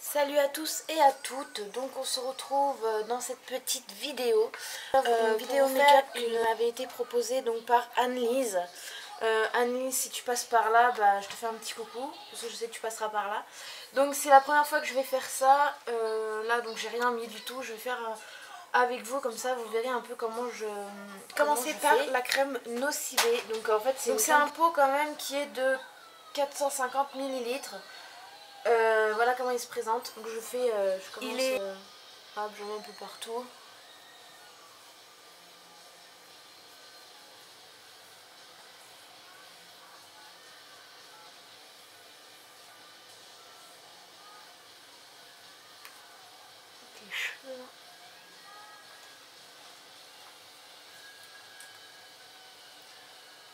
Salut à tous et à toutes, donc on se retrouve dans cette petite vidéo, une vidéo make-up qui m'avait été proposée donc par Anne-Lise. Anne-Lise, si tu passes par là, bah, je te fais un petit coucou, parce que je sais que tu passeras par là. Donc c'est la première fois que je vais faire ça, là donc j'ai rien mis du tout, je vais faire avec vous, comme ça vous verrez un peu comment je commencer par la crème Nocibé. Donc en fait c'est un pot quand même qui est de 450 ml. Voilà comment il se présente. Donc je fais, je commence, hop, j'en mets un peu partout. Les cheveux.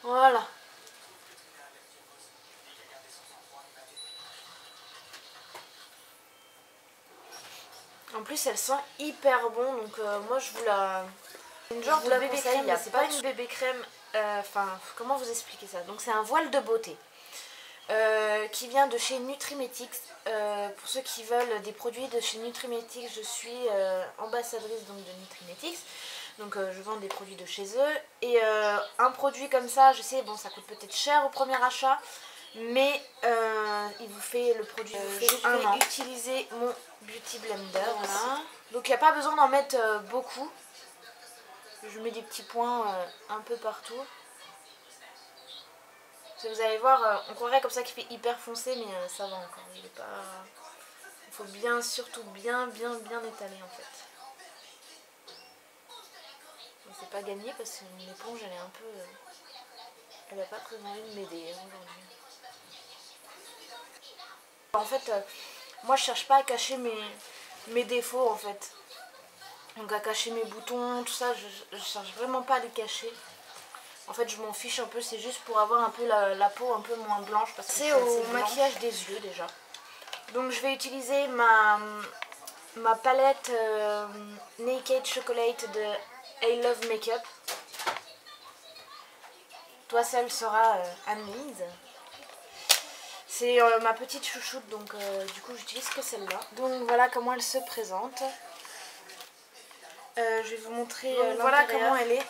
Voilà. En plus elle sent hyper bon, donc moi je vous la... Une genre de bébé crème, c'est pas une bébé crème, enfin comment vous expliquer ça. Donc c'est un voile de beauté qui vient de chez Nutrimetics. Pour ceux qui veulent des produits de chez Nutrimetics, je suis ambassadrice donc de Nutrimetics. Donc je vends des produits de chez eux. Et un produit comme ça, je sais, bon ça coûte peut-être cher au premier achat, mais il vous fait le produit. Je vais utiliser mon Beauty Blender. Voilà. Donc il n'y a pas besoin d'en mettre beaucoup. Je mets des petits points un peu partout. Vous allez voir, on croirait comme ça qu'il fait hyper foncé, mais ça va encore. Il est pas... Il faut bien, surtout bien étaler en fait. C'est pas gagné parce que mon éponge elle est un peu... elle n'a pas très envie de m'aider aujourd'hui. En fait, moi je cherche pas à cacher mes défauts en fait. Donc à cacher mes boutons, tout ça, je cherche vraiment pas à les cacher. En fait je m'en fiche un peu, c'est juste pour avoir un peu la peau un peu moins blanche. Parce que c'est au maquillage des yeux déjà. Donc je vais utiliser ma palette Naked Chocolate de I Love Makeup. Toi seule sera Anne-Lise. C'est ma petite chouchoute, donc du coup j'utilise que celle-là. Donc voilà comment elle se présente. Je vais vous montrer voilà comment elle est.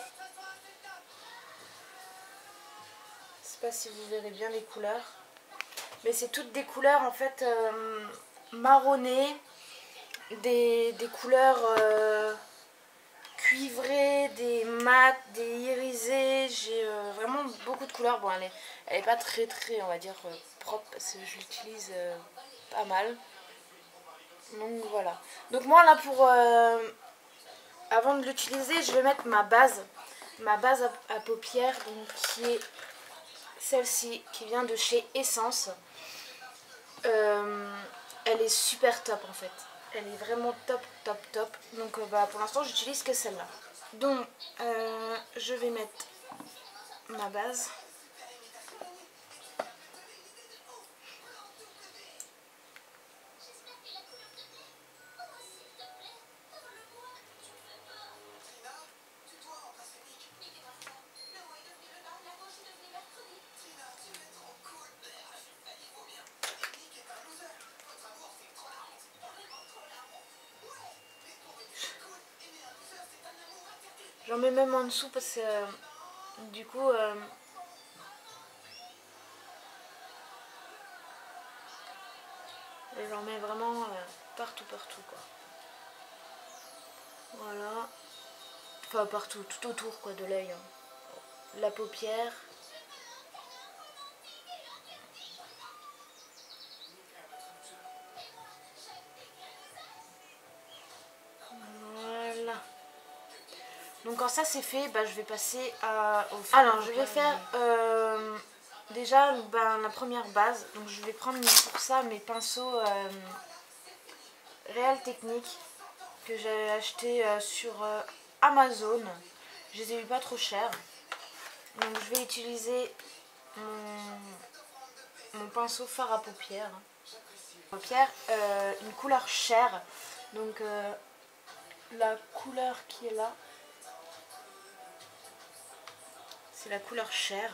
Je sais pas si vous verrez bien les couleurs. Mais c'est toutes des couleurs en fait marronnées. Des couleurs cuivrées, des mat, des irisés. J'ai vraiment beaucoup de couleurs. Bon, elle est pas très on va dire propre parce que je l'utilise pas mal. Donc voilà. Donc moi là pour avant de l'utiliser, je vais mettre ma base à paupières, donc qui est celle-ci qui vient de chez Essence. Elle est super top en fait. Elle est vraiment top. Donc bah, pour l'instant j'utilise que celle-là. Donc je vais mettre ma base. J'en mets même en dessous parce que du coup j'en mets vraiment partout quoi. Voilà. Enfin partout, tout autour quoi de l'œil. Hein. La paupière. Voilà. Donc quand ça c'est fait, bah, je vais passer au fond. Alors je vais faire déjà la première base. Donc je vais prendre pour ça mes pinceaux Real Technique que j'ai acheté sur Amazon. Je les ai eu pas trop cher. Donc je vais utiliser mon pinceau fard à paupières. Une couleur chair. Donc la couleur qui est là, c'est la couleur chair.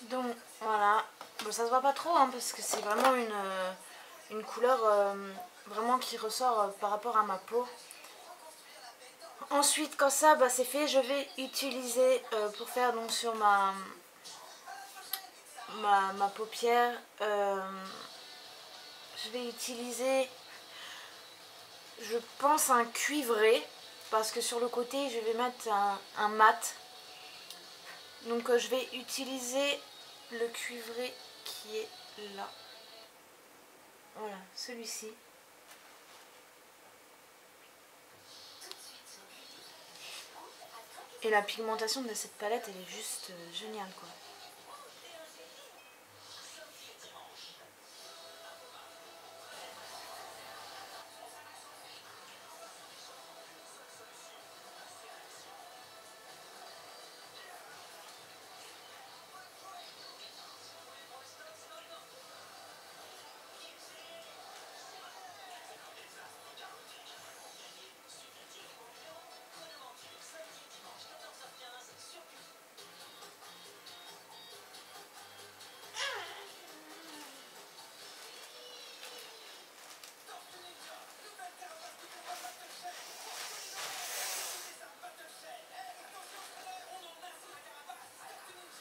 Donc voilà, bon, ça se voit pas trop hein, parce que c'est vraiment une couleur vraiment qui ressort par rapport à ma peau. Ensuite quand ça bah, c'est fait, je vais utiliser pour faire donc sur ma paupière, je vais utiliser, je pense, un cuivré parce que sur le côté je vais mettre un mat. Donc je vais utiliser le cuivré qui est là. Voilà, celui-ci. Et la pigmentation de cette palette, elle est juste géniale quoi.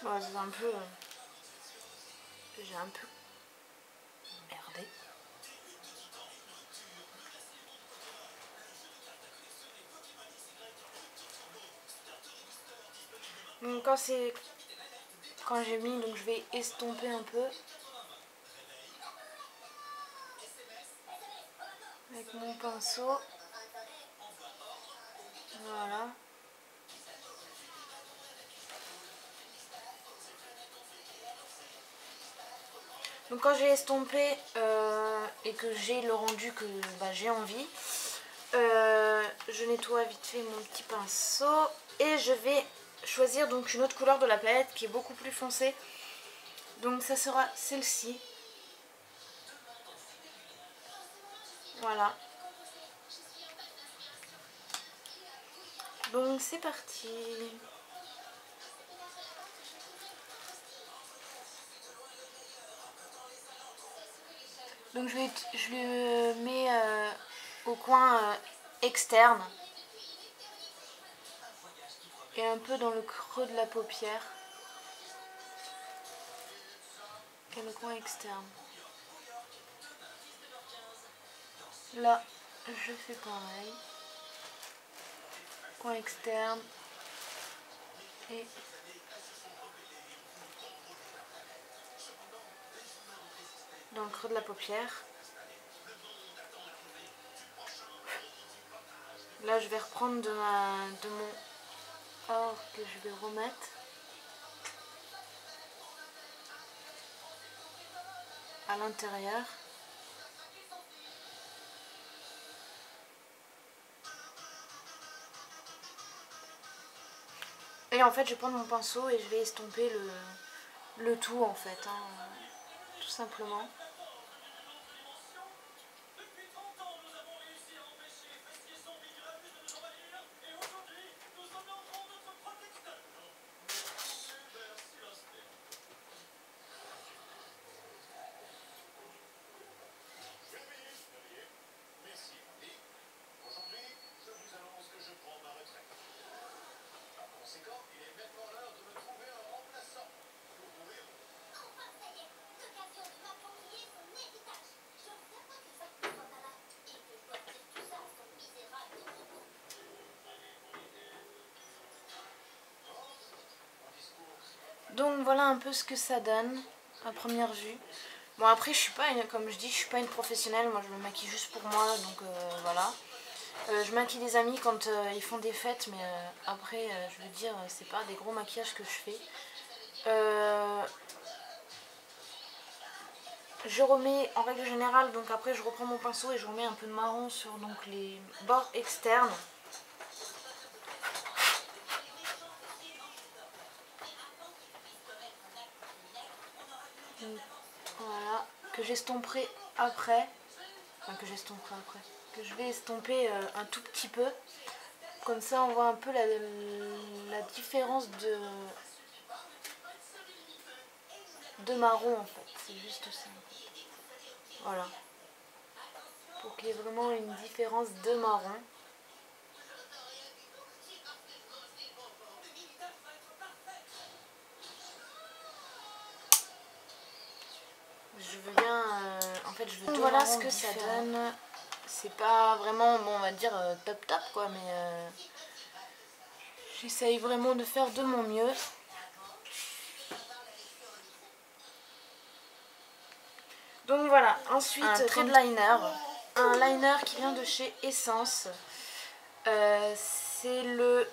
Voilà, c'est un peu... j'ai un peu merdé. Donc quand j'ai mis, donc je vais estomper un peu avec mon pinceau. Voilà. Donc quand j'ai estompé et que j'ai le rendu que bah, j'ai envie, je nettoie vite fait mon petit pinceau et je vais choisir donc une autre couleur de la palette qui est beaucoup plus foncée. Donc ça sera celle-ci. Voilà. Donc c'est parti. Donc je le mets au coin externe et un peu dans le creux de la paupière. Et le coin externe. Là, je fais pareil. Coin externe et dans le creux de la paupière. Là, je vais reprendre de mon or que je vais remettre à l'intérieur. Et en fait, je vais prendre mon pinceau et je vais estomper le tout en fait, hein, tout simplement. Donc voilà un peu ce que ça donne à première vue. Bon après je suis pas comme je dis, je suis pas une professionnelle, moi je me maquille juste pour moi, donc voilà. Je maquille des amis quand ils font des fêtes, mais après je veux dire c'est pas des gros maquillages que je fais. Je remets en règle générale, donc après je reprends mon pinceau et je remets un peu de marron sur donc les bords externes. Donc, voilà, que j'estomperai après, que je vais estomper un tout petit peu. Comme ça on voit un peu la différence de marron en fait, c'est juste ça en fait. Voilà, pour qu'il y ait vraiment une différence de marron. Je veux bien, en fait je veux deux voilà marrons ce que différents. ça donne. C'est pas vraiment, bon on va dire top top quoi, mais j'essaye vraiment de faire de mon mieux. Donc voilà, ensuite un trait de liner. Un liner qui vient de chez Essence. C'est le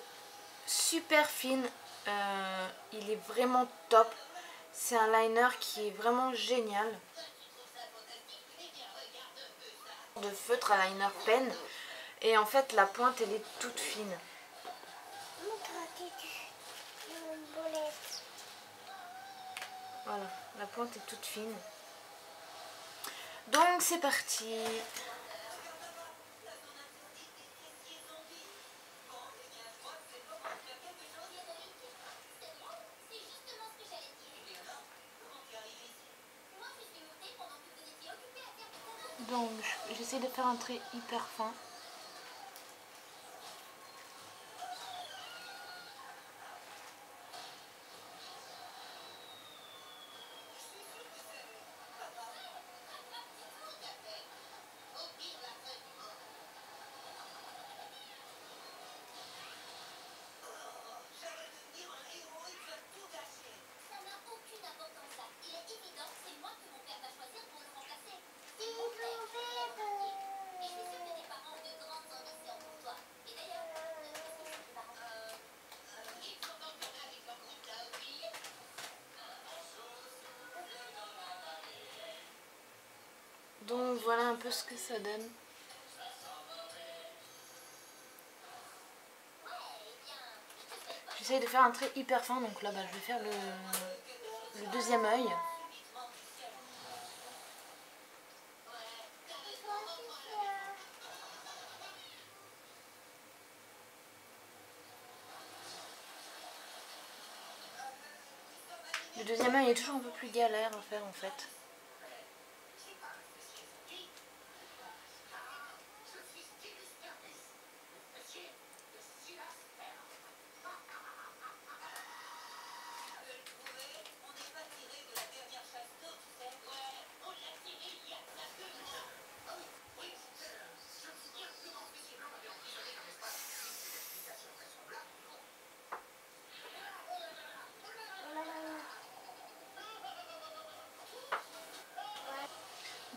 super fine. Il est vraiment top. C'est un liner qui est vraiment génial. De feutre à liner pen. Et en fait la pointe elle est toute fine. Voilà, la pointe est toute fine. Donc c'est parti. Donc j'essaie de faire un trait hyper fin. Donc voilà un peu ce que ça donne. J'essaye de faire un trait hyper fin, donc là je vais faire le deuxième œil. Le deuxième œil est toujours un peu plus galère à faire en fait.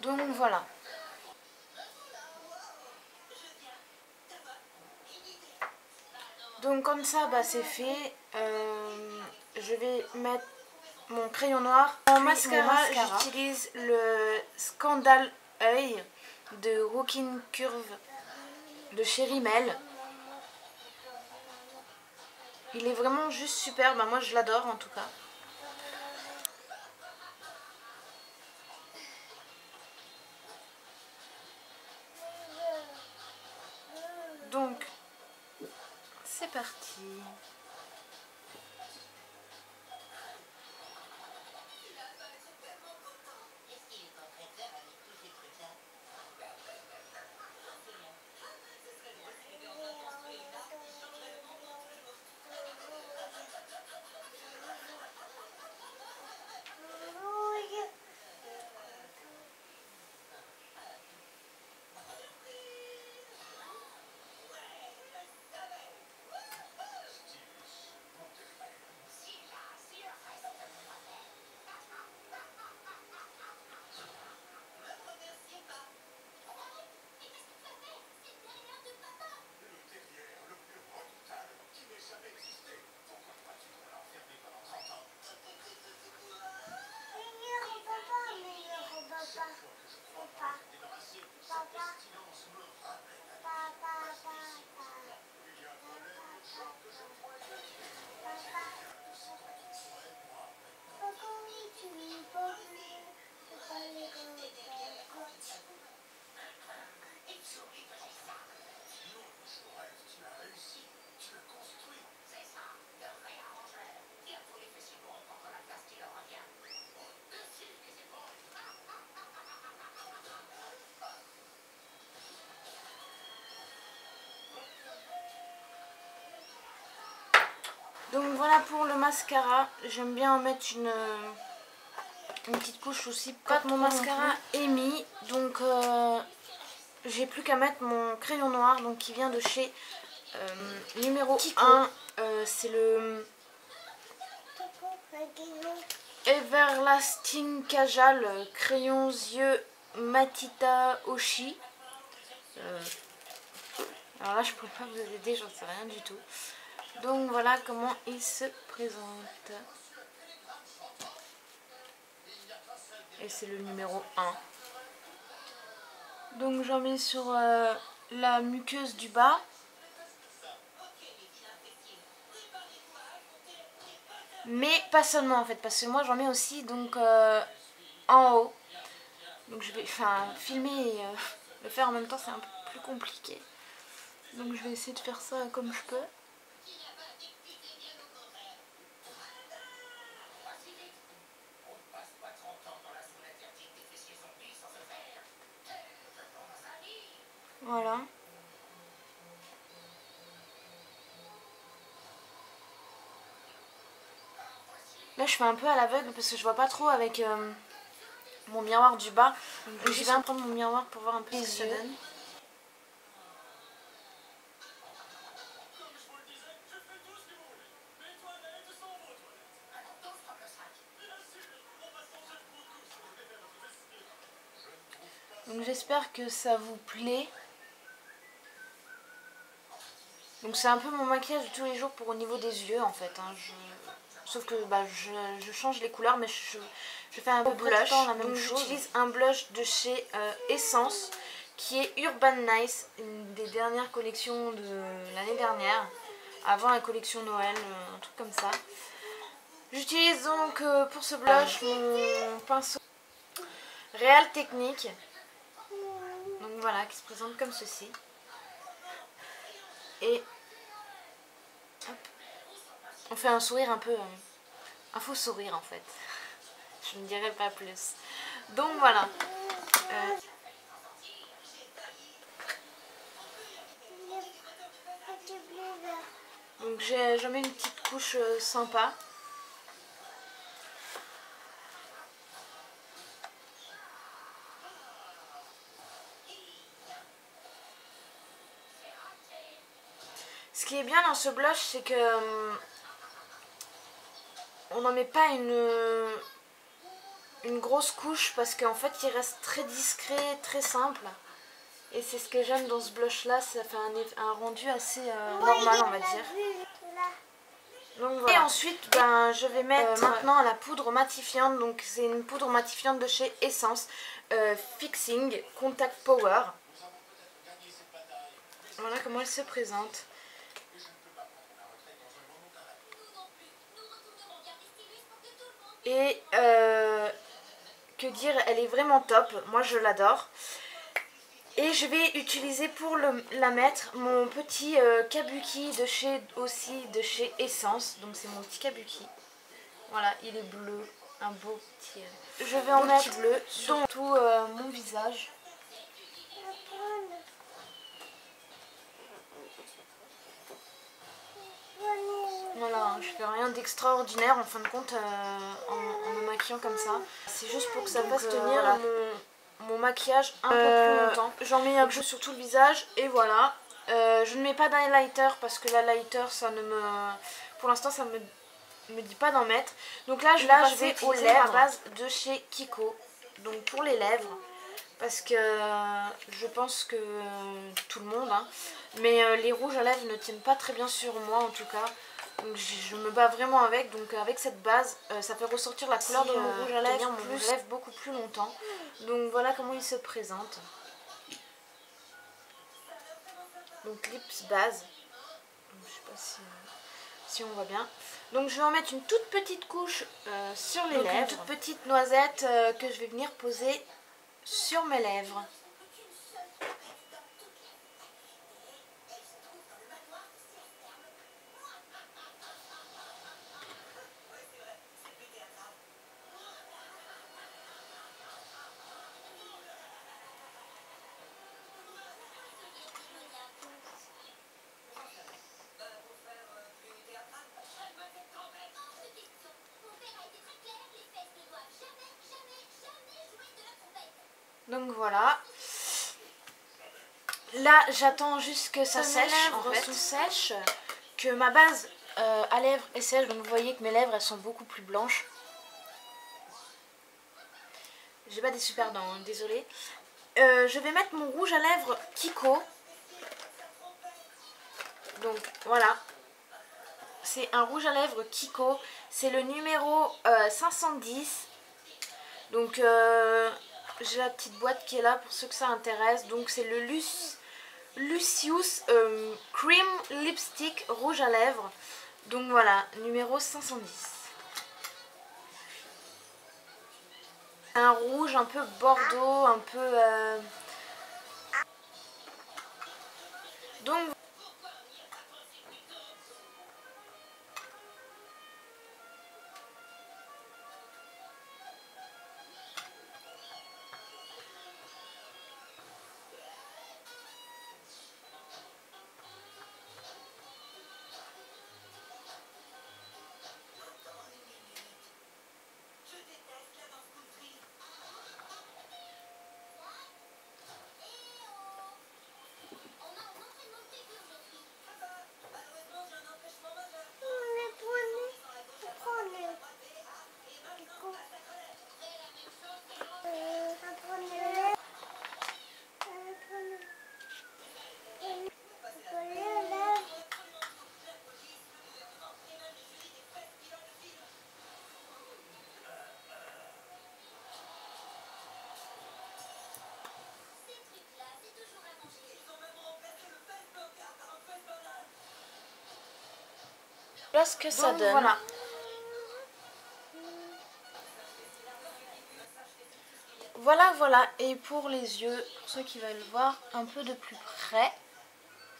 Donc voilà. Donc comme ça c'est fait. Je vais mettre mon crayon noir. En mascara, j'utilise le Scandale Œil de Rocking Curve de chez Rimmel. Il est vraiment juste super, moi je l'adore en tout cas. Donc, c'est parti. voilà pour le mascara. J'aime bien en mettre une petite couche aussi. Quand mon mascara est mis, donc j'ai plus qu'à mettre mon crayon noir, donc qui vient de chez numéro Kiko. 1. C'est le Everlasting Kajal crayon yeux Matita Oshi. Alors là je pourrais pas vous aider, j'en sais rien du tout. Donc voilà comment il se présente. Et c'est le numéro 1. Donc j'en mets sur la muqueuse du bas. Mais pas seulement en fait, parce que moi j'en mets aussi donc en haut. Donc je vais filmer et le faire en même temps, c'est un peu plus compliqué. Donc je vais essayer de faire ça comme je peux. Voilà. Là je fais un peu à l'aveugle parce que je vois pas trop avec mon miroir du bas. Donc je vais prendre mon miroir pour voir un peu ce que ça donne. Donc j'espère que ça vous plaît. Donc c'est un peu mon maquillage de tous les jours pour au niveau des yeux en fait. Hein. Sauf que je change les couleurs, mais je fais un peu blush. Donc j'utilise un blush de chez Essence qui est Urban Nice, une des dernières collections de l'année dernière, avant la collection Noël, un truc comme ça. J'utilise donc pour ce blush mon pinceau Real Technique. Donc voilà, qui se présente comme ceci. Et hop, on fait un sourire un peu, un faux sourire en fait. Je ne dirai pas plus. Donc voilà. Donc j'en mets une petite couche sympa. Ce qui est bien dans ce blush, c'est que on n'en met pas une grosse couche parce qu'en fait il reste très discret, très simple. Et c'est ce que j'aime dans ce blush là, ça fait un rendu assez normal on va dire. Donc, voilà. Et ensuite je vais mettre maintenant la poudre matifiante. Donc c'est une poudre matifiante de chez Essence Fixing Contact Power. Voilà comment elle se présente. Et que dire, elle est vraiment top, moi je l'adore. Et je vais utiliser pour la mettre mon petit kabuki de chez Essence. Donc c'est mon petit kabuki. Voilà, il est bleu, un beau petit. Je vais en mettre bleu sur tout mon visage. Voilà, je fais rien d'extraordinaire en fin de compte en me maquillant comme ça. C'est juste pour que ça fasse tenir mon maquillage un peu plus longtemps. J'en mets un peu sur tout le visage et voilà. Je ne mets pas d'highlighter parce que l'highlighter ça ne me... Pour l'instant ça me dit pas d'en mettre. Donc là je vais utiliser aux lèvres à base de chez Kiko. Donc pour les lèvres. Parce que je pense que tout le monde, hein, mais les rouges à lèvres ne tiennent pas très bien sur moi en tout cas. Donc je me bats vraiment avec, donc avec cette base, ça fait ressortir la couleur de mon rouge à lèvres, beaucoup plus longtemps. Donc voilà comment il se présente. Donc lips base. Donc, je sais pas si on voit bien. Donc je vais en mettre une toute petite couche sur les lèvres. Une toute petite noisette que je vais venir poser sur mes lèvres. Donc voilà. Là j'attends juste que ça sèche, en fait. Sont sèches, que ma base à lèvres est sèche, donc vous voyez que mes lèvres elles sont beaucoup plus blanches. J'ai pas des super dents, hein, désolée. Je vais mettre mon rouge à lèvres Kiko. Donc voilà. C'est un rouge à lèvres Kiko. C'est le numéro 510. Donc j'ai la petite boîte qui est là pour ceux que ça intéresse. Donc c'est le Lucius Cream Lipstick rouge à lèvres. Donc voilà, numéro 510. Un rouge un peu bordeaux, un peu... Donc... Voilà ce que ça donne. Voilà. Voilà. Et pour les yeux, pour ceux qui veulent voir un peu de plus près,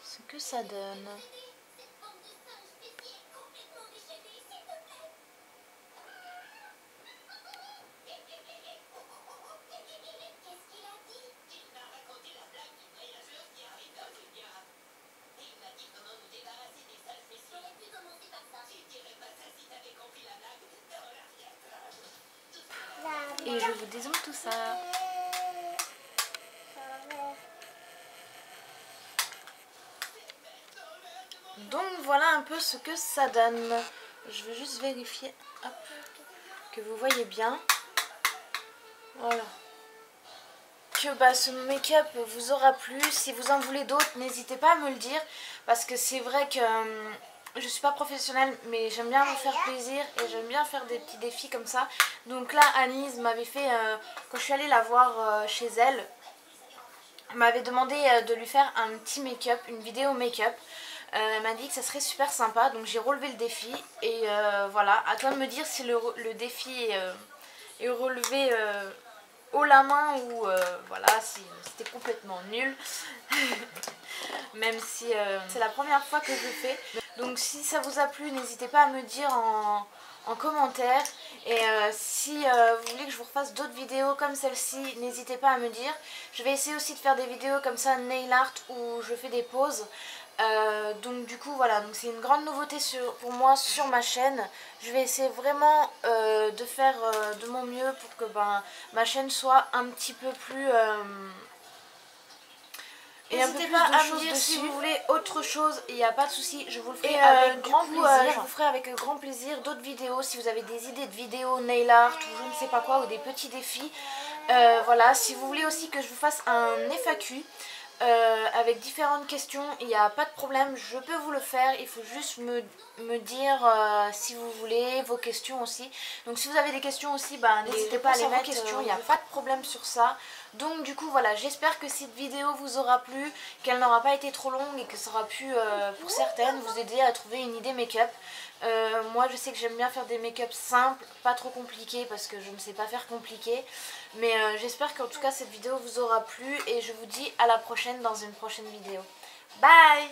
ce que ça donne. Et je vous dézoome tout ça. Donc voilà un peu ce que ça donne. Je vais juste vérifier hop, que vous voyez bien. Voilà. Que ce make-up vous aura plu. Si vous en voulez d'autres, n'hésitez pas à me le dire. Parce que c'est vrai que je suis pas professionnelle, mais j'aime bien vous faire plaisir et j'aime bien faire des petits défis comme ça. Donc là, Anise m'avait fait, quand je suis allée la voir chez elle, m'avait demandé de lui faire un petit make-up, une vidéo make-up. Elle m'a dit que ça serait super sympa, donc j'ai relevé le défi. Et voilà, à toi de me dire si le défi est relevé haut la main ou voilà, si c'était complètement nul. Même si c'est la première fois que je le fais. Donc si ça vous a plu, n'hésitez pas à me dire en commentaire. Et si vous voulez que je vous refasse d'autres vidéos comme celle-ci, n'hésitez pas à me dire. Je vais essayer aussi de faire des vidéos comme ça, nail art, où je fais des pauses. Donc du coup voilà, donc c'est une grande nouveauté pour moi sur ma chaîne. Je vais essayer vraiment de faire de mon mieux pour que ma chaîne soit un petit peu plus... N'hésitez pas à me dire si vous voulez autre chose, il n'y a pas de souci, je vous le ferai avec grand plaisir. Je vous ferai avec grand plaisir d'autres vidéos si vous avez des idées de vidéos nail art ou je ne sais pas quoi, ou des petits défis. Voilà, si vous voulez aussi que je vous fasse un FAQ avec différentes questions, il n'y a pas de problème, je peux vous le faire. Il faut juste me dire si vous voulez, vos questions aussi. Donc si vous avez des questions aussi, n'hésitez pas à les mettre, il n'y a pas de problème sur ça. Donc du coup voilà, j'espère que cette vidéo vous aura plu, qu'elle n'aura pas été trop longue et que ça aura pu pour certaines vous aider à trouver une idée make-up. Moi je sais que j'aime bien faire des make-up simples, pas trop compliqués parce que je ne sais pas faire compliqué. Mais j'espère qu'en tout cas cette vidéo vous aura plu et je vous dis à la prochaine dans une prochaine vidéo. Bye!